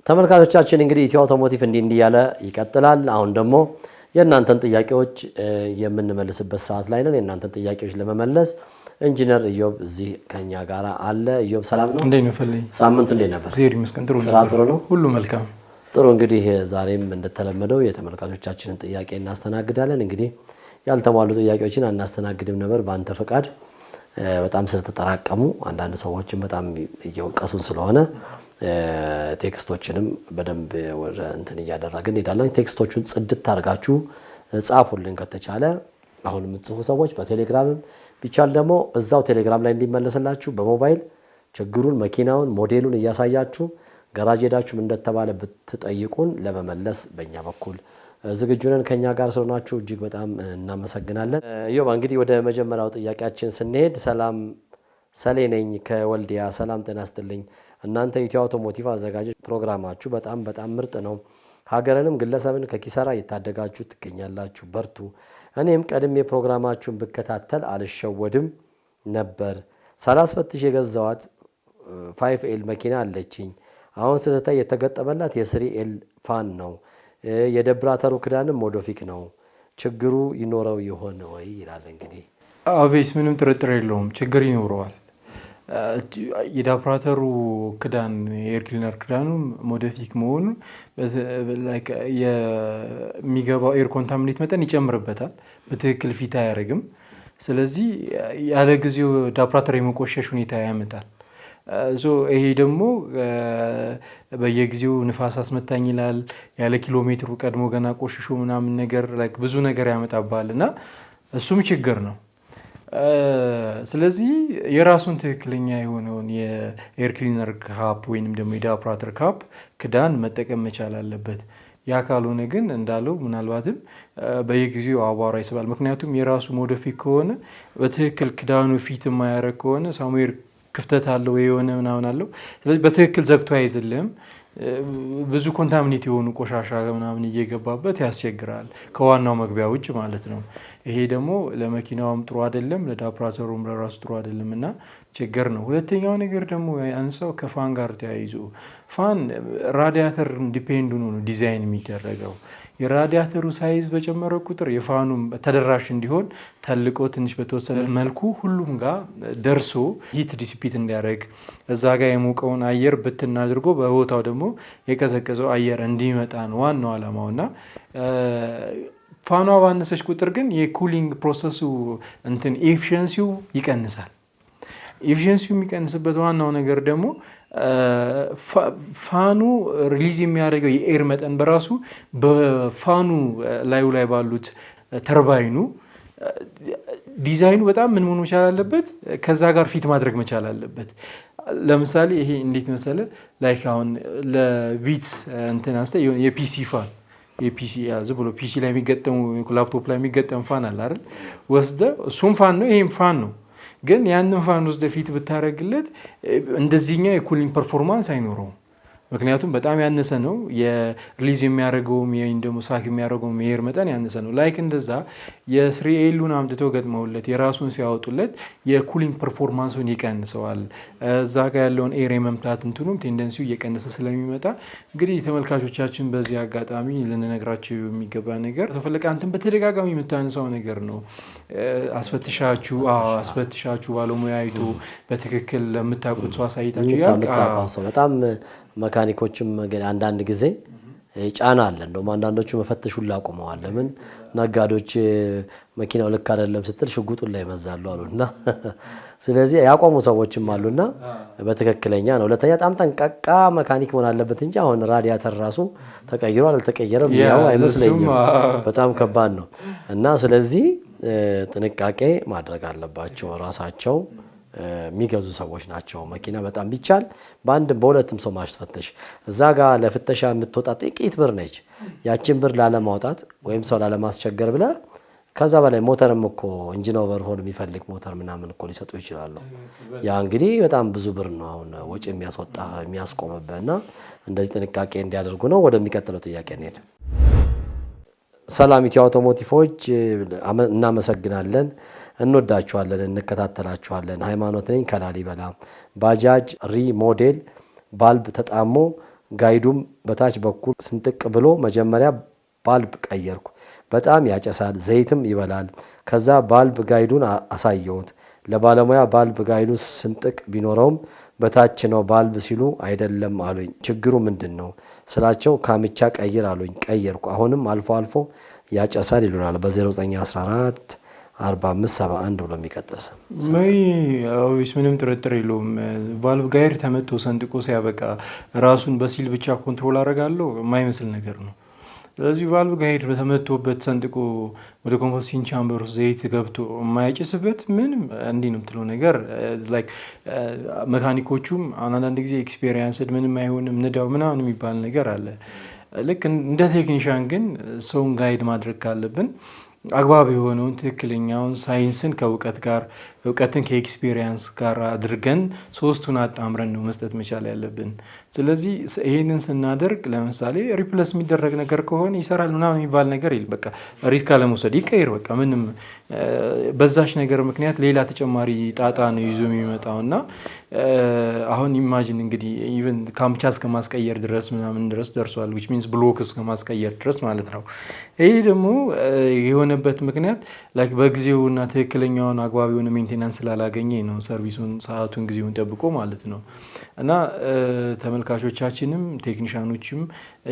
ተመልካቾቻችን እንግዲህ ኢትዮ አውቶሞቲቭ እንዲህ ያለ ይቀጥላል። አሁን ደግሞ የእናንተን ጥያቄዎች የምንመልስበት ሰዓት ላይ ነን። የእናንተን ጥያቄዎች ለመመለስ ኢንጂነር ኢዮብ እዚህ ከኛ ጋር አለ። ኢዮብ ሰላም ነው? እንዴት ነው ፈልኝ? ሳምንት እንዴት ነበር? እግዚአብሔር ይመስገን ጥሩ ነው። ስራ ጥሩ ነው? ሁሉ መልካም። ጥሩ እንግዲህ ዛሬም እንደተለመደው የተመልካቾቻችንን ጥያቄ እናስተናግዳለን። እንግዲህ ያልተሟሉ ጥያቄዎችን አናስተናግድም ነበር በአንተ ፈቃድ በጣም ስለተጠራቀሙ አንዳንድ ሰዎችን በጣም እየወቀሱን ስለሆነ ቴክስቶችንም በደንብ ወደ እንትን እያደረግን ሄዳለን። ቴክስቶቹን ጽድት አድርጋችሁ ጻፉልን ከተቻለ። አሁን የምትጽፉ ሰዎች በቴሌግራምም ቢቻል ደግሞ እዛው ቴሌግራም ላይ እንዲመለስላችሁ በሞባይል ችግሩን መኪናውን ሞዴሉን እያሳያችሁ ጋራጅ ሄዳችሁ እንደተባለ ብትጠይቁን ለመመለስ በእኛ በኩል ዝግጁ ነን። ከኛ ጋር ስለሆናችሁ እጅግ በጣም እናመሰግናለን። ኢዮብ እንግዲህ ወደ መጀመሪያው ጥያቄያችን ስንሄድ ሰላም ሰሌ ነኝ ከወልዲያ። ሰላም ጤና ይስጥልኝ። እናንተ ኢትዮ አውቶሞቲቭ አዘጋጆች ፕሮግራማችሁ በጣም ምርጥ ነው። ሀገርንም ግለሰብን ከኪሳራ እየታደጋችሁ ትገኛላችሁ። በርቱ። እኔም ቀድሜ ፕሮግራማችሁን ብከታተል አልሸወድም ነበር። ሳላስፈትሽ የገዛዋት 5ኤል መኪና አለችኝ። አሁን ስትታይ የተገጠመላት የ3ኤል ፋን ነው። የደብራተሩ ክዳንም ሞዶፊክ ነው። ችግሩ ይኖረው ይሆን ወይ ይላል። እንግዲህ አቬስ ምንም ጥርጥር የለውም ችግር ይኖረዋል። የዳፕራተሩ ክዳን የኤር ክሊነር ክዳኑ ሞዲፊክ መሆኑ የሚገባው ኤር ኮንታሚኔት መጠን ይጨምርበታል። በትክክል ፊት አያደርግም። ስለዚህ ያለ ጊዜው ዳፕራተር የመቆሸሽ ሁኔታ ያመጣል። ይሄ ደግሞ በየጊዜው ንፋስ አስመታኝ ይላል። ያለ ኪሎ ሜትሩ ቀድሞ ገና ቆሽሾ ምናምን ነገር ብዙ ነገር ያመጣባል እና እሱም ችግር ነው። ስለዚህ የራሱን ትክክለኛ የሆነውን የኤር ክሊነር ካፕ ወይንም ደግሞ የዳፕራተር ካፕ ክዳን መጠቀም መቻል አለበት። ያ ካልሆነ ግን እንዳለው ምናልባትም በየጊዜው አቧራ ይስባል። ምክንያቱም የራሱ ሞዲፊክ ከሆነ በትክክል ክዳኑ ፊት የማያደርግ ከሆነ ሳሙኤር ክፍተት አለው የሆነ ምናምን አለው። ስለዚህ በትክክል ዘግቶ አይዝልም። ብዙ ኮንታሚኔት የሆኑ ቆሻሻ ምናምን እየገባበት ያስቸግራል፣ ከዋናው መግቢያ ውጭ ማለት ነው። ይሄ ደግሞ ለመኪናውም ጥሩ አይደለም፣ ለዳፕራተሩም ለራሱ ጥሩ አይደለም እና ችግር ነው። ሁለተኛው ነገር ደግሞ አንሳው ከፋን ጋር ተያይዞ ፋን ራዲያተር ዲፔንድ ሆኖ ነው ዲዛይን የሚደረገው። የራዲያተሩ ሳይዝ በጨመረ ቁጥር የፋኑም ተደራሽ እንዲሆን ተልቆ ትንሽ በተወሰነ መልኩ ሁሉም ጋር ደርሶ ሂት ዲሲፒት እንዲያደርግ እዛ ጋር የሞቀውን አየር ብትን አድርጎ በቦታው ደግሞ የቀዘቀዘው አየር እንዲመጣ ነው ዋናው ዓላማው እና ፋኗ ባነሰች ቁጥር ግን የኩሊንግ ፕሮሰሱ እንትን ኤፊሽንሲው ይቀንሳል። ኤፊሽንሲው የሚቀንስበት ዋናው ነገር ደግሞ ፋኑ ሪሊዝ የሚያደርገው የኤር መጠን በራሱ በፋኑ ላዩ ላይ ባሉት ተርባይኑ ዲዛይኑ በጣም ምን መሆን መቻል አለበት፣ ከዛ ጋር ፊት ማድረግ መቻል አለበት። ለምሳሌ ይሄ እንዴት መሰለ ላይክ አሁን ለቪትስ እንትን አንስተ የፒሲ ፋን የፒሲ ዝም ብሎ ፒሲ ላይ የሚገጠሙ ላፕቶፕ ላይ የሚገጠም ፋን አለ አይደል? ወስደ እሱም ፋን ነው ይሄም ፋን ነው። ግን ያንን ፋን ወስደ ፊት ብታረግለት እንደዚህኛው የኩሊንግ ፐርፎርማንስ አይኖረውም። ምክንያቱም በጣም ያነሰ ነው የሪሊዝ የሚያደርገውም ወይም ደግሞ ሳክ የሚያደርገውም የኤር መጠን ያነሰ ነው። ላይክ እንደዛ የ3ኤሉን አምጥተው ገጥመውለት የራሱን ሲያወጡለት የኩሊንግ ፐርፎርማንሱን ይቀንሰዋል። እዛ ጋር ያለውን ኤር የመምታት እንትኑም ቴንደንሲው እየቀነሰ ስለሚመጣ እንግዲህ ተመልካቾቻችን በዚህ አጋጣሚ ልንነግራቸው የሚገባ ነገር ተፈለቀ አንተን በተደጋጋሚ የምታነሳው ነገር ነው። አስፈትሻችሁ ባለሙያ አይቶ በትክክል ለምታውቁት ሰው አሳይታችሁ በጣም መካኒኮችም አንዳንድ ጊዜ ጫና አለ። እንደውም አንዳንዶቹ መፈተሹን ላቆመዋል። ለምን ነጋዴዎች መኪናው ልክ አይደለም ስትል ሽጉጡን ላይ ይመዛሉ አሉና ስለዚህ ያቆሙ ሰዎችም አሉና በትክክለኛ ነው። ሁለተኛ በጣም ጠንቃቃ መካኒክ መሆን አለበት እንጂ አሁን ራዲያተር ራሱ ተቀይሯል አልተቀየረም ያው አይመስለኝም። በጣም ከባድ ነው እና ስለዚህ ጥንቃቄ ማድረግ አለባቸው ራሳቸው የሚገዙ ሰዎች ናቸው። መኪና በጣም ቢቻል በአንድም በሁለትም ሰው ማስፈተሽ። እዛ ጋር ለፍተሻ የምትወጣ ጥቂት ብር ነች። ያችን ብር ላለማውጣት ወይም ሰው ላለማስቸገር ብለ ከዛ በላይ ሞተርም እኮ ኢንጂን ኦቨርሆል የሚፈልግ ሞተር ምናምን እኮ ሊሰጡ ይችላሉ። ያ እንግዲህ በጣም ብዙ ብር ነው አሁን ወጪ የሚያስወጣ የሚያስቆምበትና እንደዚህ ጥንቃቄ እንዲያደርጉ ነው። ወደሚቀጥለው ጥያቄ እንሄድ። ሰላም ኢትዮ አውቶሞቲቮች እናመሰግናለን። እንወዳችኋለን፣ እንከታተላችኋለን። ሃይማኖት ነኝ ከላሊበላ። ባጃጅ ሪ ሞዴል ባልብ ተጣሞ ጋይዱም በታች በኩል ስንጥቅ ብሎ መጀመሪያ ባልብ ቀየርኩ። በጣም ያጨሳል፣ ዘይትም ይበላል። ከዛ ባልብ ጋይዱን አሳየሁት። ለባለሙያ ባልብ ጋይዱ ስንጥቅ ቢኖረውም በታች ነው ባልብ ሲሉ አይደለም አሉኝ። ችግሩ ምንድን ነው ስላቸው ካምቻ ቀይር አሉኝ። ቀየርኩ። አሁንም አልፎ አልፎ ያጨሳል ይሉናል። በ0914 4571 ብሎ የሚቀጥል ስም ምንም ጥርጥር የለውም። ቫልቭ ጋይድ ተመቶ ሰንጥቆ ሲያበቃ ራሱን በሲል ብቻ ኮንትሮል አደርጋለሁ የማይመስል ነገር ነው። ስለዚህ ቫልቭ ጋይድ በተመቶበት ሰንጥቆ ወደ ኮምፖስቲንግ ቻምበር ውስጥ ዘይት ገብቶ የማይጭስበት ምንም እንዲህ ነው የምትለው ነገር ላይክ መካኒኮቹም አንዳንድ ጊዜ ኤክስፔሪንስድ ምንም አይሆንም ንዳው ምናምን የሚባል ነገር አለ። ልክ እንደ ቴክኒሻን ግን ሰውን ጋይድ ማድረግ ካለብን አግባብ የሆነውን ትክክለኛውን ሳይንስን ከእውቀት ጋር እውቀትን ከኤክስፔሪንስ ጋር አድርገን ሶስቱን አጣምረን ነው መስጠት መቻል ያለብን። ስለዚህ ይህንን ስናደርግ ለምሳሌ ሪፕለስ የሚደረግ ነገር ከሆነ ይሰራል ምናምን የሚባል ነገር የለም። በቃ ሪስክ አለመውሰድ ይቀይር። በቃ ምንም በዛች ነገር ምክንያት ሌላ ተጨማሪ ጣጣ ነው ይዞ የሚመጣው እና አሁን ኢማጂን እንግዲህ ኢቨን ካምቻ እስከ ማስቀየር ድረስ ምናምን ድረስ ደርሷል። ዊች ሚንስ ብሎክ እስከ ማስቀየር ድረስ ማለት ነው። ይህ ደግሞ የሆነበት ምክንያት ላይክ በጊዜውና ትክክለኛውን አግባብ የሆነ ሜንቴናንስ ስላላገኘ ነው። ሰርቪሱን ሰዓቱን ጊዜውን ጠብቆ ማለት ነው። እና ተመልካቾቻችንም ቴክኒሻኖችም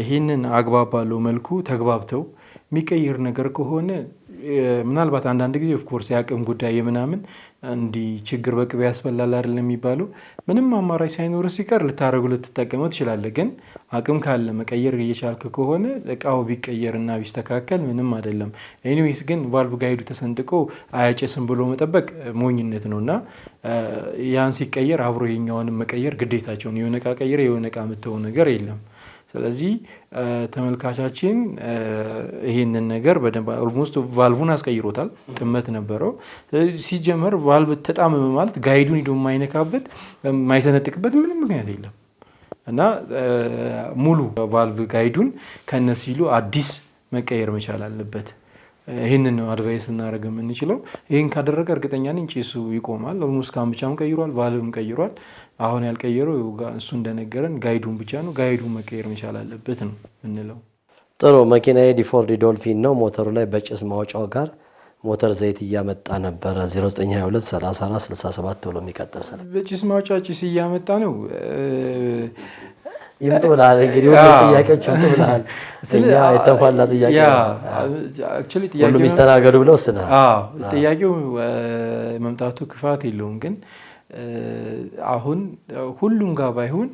ይህንን አግባብ ባለው መልኩ ተግባብተው የሚቀይር ነገር ከሆነ ምናልባት አንዳንድ ጊዜ ኦፍኮርስ የአቅም ጉዳይ የምናምን እንዲህ ችግር በቅቤ ያስበላል አይደለም የሚባለው። ምንም አማራጭ ሳይኖር ሲቀር ልትጠቀመው ትችላለህ። ግን አቅም ካለ መቀየር እየቻልክ ከሆነ እቃው ቢቀየርና ቢስተካከል ምንም አይደለም። ኤኒዌይስ ግን ቫልቭ ጋይዱ ተሰንጥቆ አያጨስም ብሎ መጠበቅ ሞኝነት ነው እና ያን ሲቀየር አብሮ የኛውንም መቀየር ግዴታቸውን። የሆነ እቃ ቀይረ የሆነ እቃ የምትተው ነገር የለም። ስለዚህ ተመልካቻችን ይሄንን ነገር በደንብ ኦልሞስት ቫልቭን አስቀይሮታል። ጥመት ነበረው። ሲጀመር ቫልቭ ተጣመመ ማለት ጋይዱን ሄዶ የማይነካበት የማይሰነጥቅበት ምንም ምክንያት የለም እና ሙሉ ቫልቭ ጋይዱን ከነሲሉ አዲስ መቀየር መቻል አለበት። ይህንን ነው አድቫይስ ልናደርግ የምንችለው። ይህን ካደረገ እርግጠኛ ነኝ ጭሱ ይቆማል። ኦልሞስት ካምቻም ቀይሯል፣ ቫልቭም ቀይሯል። አሁን ያልቀየረው እሱ እንደነገረን ጋይዱን ብቻ ነው። ጋይዱን መቀየር መቻል አለበት ነው የምንለው። ጥሩ። መኪናዬ ዲፎርዲ ዶልፊን ነው። ሞተሩ ላይ በጭስ ማውጫው ጋር ሞተር ዘይት እያመጣ ነበረ። 0922 34 67 ብሎ የሚቀጥል ስራ በጭስ ማውጫ ጭስ እያመጣ ነው። ይምጡ ብለሃል እንግዲህ ሁሉ ጥያቄዎች ይምጡ ብለሃል። እኛ የተንኳላ ጥያቄ ሁሉም ይስተናገዱ ብለው ወስነሃል። ጥያቄው መምጣቱ ክፋት የለውም። ግን አሁን ሁሉም ጋር ባይሆን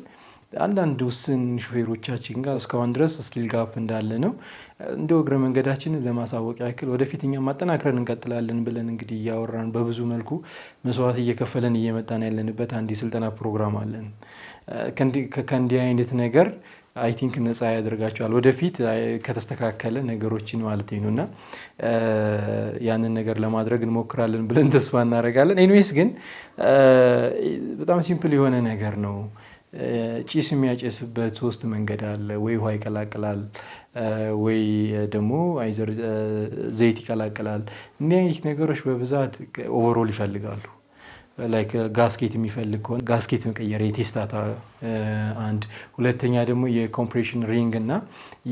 አንዳንድ ውስን ሹፌሮቻችን ጋር እስካሁን ድረስ ስኪል ጋፕ እንዳለ ነው። እንደ እግረ መንገዳችንን ለማሳወቅ ያክል ወደፊት እኛ ማጠናክረን እንቀጥላለን ብለን እንግዲህ እያወራን በብዙ መልኩ መስዋዕት እየከፈለን እየመጣን ያለንበት አንድ የስልጠና ፕሮግራም አለን። ከእንዲህ አይነት ነገር አይ ቲንክ ነፃ ያደርጋቸዋል ወደፊት ከተስተካከለ ነገሮችን ማለት ነው። እና ያንን ነገር ለማድረግ እንሞክራለን ብለን ተስፋ እናደርጋለን። ኤኒዌይስ ግን በጣም ሲምፕል የሆነ ነገር ነው። ጭስ የሚያጨስበት 3 መንገድ አለ። ወይ ውሃ ይቀላቅላል፣ ወይ ደግሞ አይዘር ዘይት ይቀላቅላል። እኒህ አይነት ነገሮች በብዛት ኦቨርኦል ይፈልጋሉ። ላይክ ጋስኬት የሚፈልግ ከሆነ ጋስኬት መቀየር የቴስታታ አንድ፣ ሁለተኛ ደግሞ የኮምፕሬሽን ሪንግ እና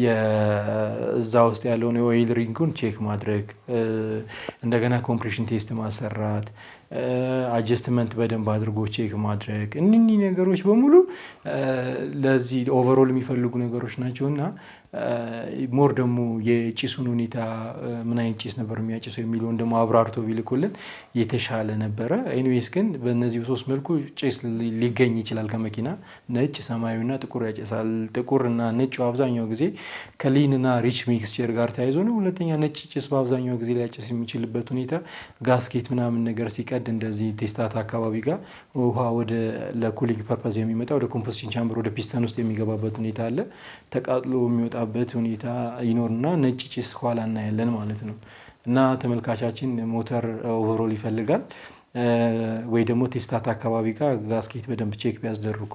የዛ ውስጥ ያለውን የኦይል ሪንጉን ቼክ ማድረግ፣ እንደገና ኮምፕሬሽን ቴስት ማሰራት፣ አጀስትመንት በደንብ አድርጎ ቼክ ማድረግ። እኒህ ነገሮች በሙሉ ለዚህ ኦቨርኦል የሚፈልጉ ነገሮች ናቸው እና ሞር ደግሞ የጭሱን ሁኔታ ምን አይነት ጭስ ነበር የሚያጭሰው የሚለውን ደግሞ አብራርቶ ቢልኩልን የተሻለ ነበረ። ኤኒዌይስ ግን በእነዚህ 3 መልኩ ጭስ ሊገኝ ይችላል ከመኪና። ነጭ፣ ሰማያዊና ጥቁር ያጨሳል። ጥቁርና ነጭ አብዛኛው ጊዜ ከሊንና ሪች ሚክስቸር ጋር ተያይዞ ነው። ሁለተኛ ነጭ ጭስ በአብዛኛው ጊዜ ሊያጨስ የሚችልበት ሁኔታ ጋስኬት ምናምን ነገር ሲቀድ እንደዚህ ቴስታታ አካባቢ ጋር ውሃ ወደ ለኩሊንግ ፐርፐዝ የሚመጣ ወደ ኮምፖስቲንግ ቻምበር ወደ ፒስተን ውስጥ የሚገባበት ሁኔታ አለ። ተቃጥሎ የሚወጣበት ሁኔታ ይኖርና ነጭ ጭስ ኋላ እናያለን ማለት ነው። እና ተመልካቻችን ሞተር ኦቨርኦል ይፈልጋል ወይ ደግሞ ቴስታታ አካባቢ ጋር ጋስኬት በደንብ ቼክ ቢያስደርጉ